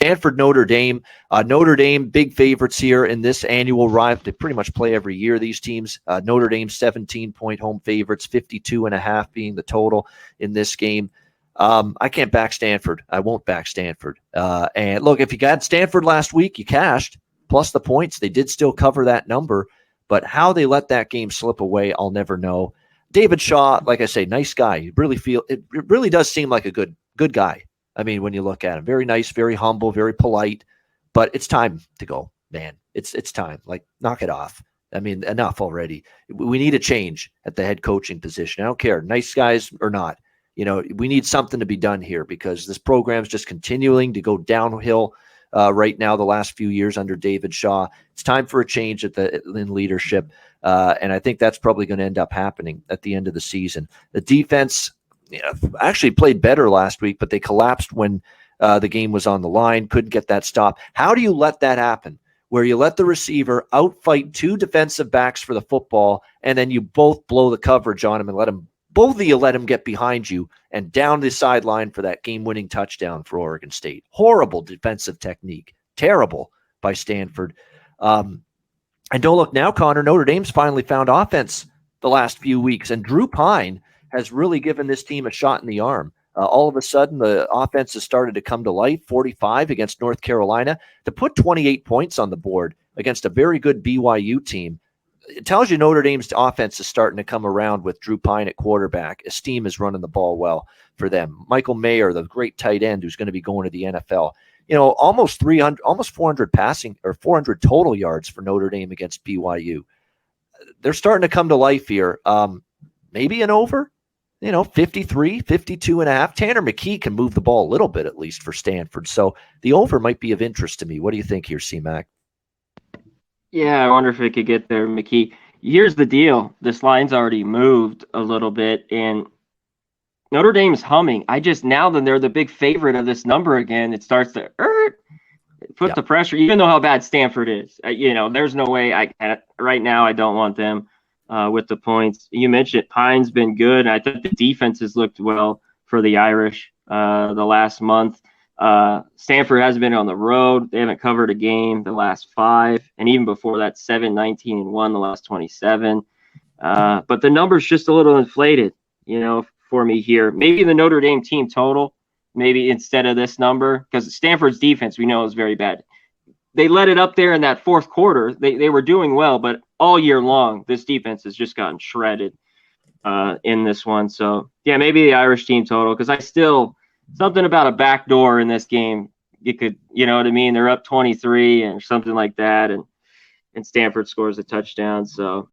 Stanford, Notre Dame. Notre Dame, big favorites here in this annual rivalry. They pretty much play every year, these teams. Notre Dame, 17-point home favorites, 52.5 being the total in this game. I can't back Stanford. I won't back Stanford. And look, if you got Stanford last week, you cashed, plus the points. They did still cover that number. But how they let that game slip away, I'll never know. David Shaw, like I say, nice guy. You really feel it really does seem like a good guy. I mean, when you look at him, very nice, very humble, very polite. But it's time to go, man. It's time. Like, knock it off. I mean, enough already. We need a change at the head coaching position. I don't care, nice guys or not. We need something to be done here because this program's just continuing to go downhill right now the last few years under David Shaw. It's time for a change in leadership, and I think that's probably going to end up happening at the end of the season. The defense actually played better last week, but they collapsed when the game was on the line, couldn't get that stop. How do you let that happen, where you let the receiver outfight two defensive backs for the football, and then you both blow the coverage on him and both of you let him get behind you and down the sideline for that game-winning touchdown for Oregon State? Horrible defensive technique. Terrible by Stanford. And don't look now, Conor, Notre Dame's finally found offense the last few weeks, and Drew Pine has really given this team a shot in the arm. All of a sudden, the offense has started to come to life, 45 against North Carolina. To put 28 points on the board against a very good BYU team, it tells you Notre Dame's offense is starting to come around with Drew Pine at quarterback. Esteem is running the ball well for them. Michael Mayer, the great tight end who's going to be going to the NFL. Almost 400 passing or 400 total yards for Notre Dame against BYU. They're starting to come to life here. Maybe an over, 53, 52.5. Tanner McKee can move the ball a little bit at least for Stanford. So the over might be of interest to me. What do you think here, C-Mac? Yeah, I wonder if it could get there, McKee. Here's the deal. This line's already moved a little bit, and Notre Dame's humming. Now that they're the big favorite of this number again, it starts to put the pressure, even though how bad Stanford is. There's no way right now I don't want them with the points. You mentioned Pine's been good. I thought the defense has looked well for the Irish the last month. Stanford hasn't been on the road. They haven't covered a game the last 5. And even before that, 7-19-1 the last 27. But the number's just a little inflated, for me here. Maybe the Notre Dame team total, maybe instead of this number, because Stanford's defense we know is very bad. They let it up there in that fourth quarter. They were doing well, but all year long, this defense has just gotten shredded in this one. So, yeah, maybe the Irish team total, because something about a backdoor in this game. You could, you know what I mean? They're up 23 and something like that, and Stanford scores a touchdown. So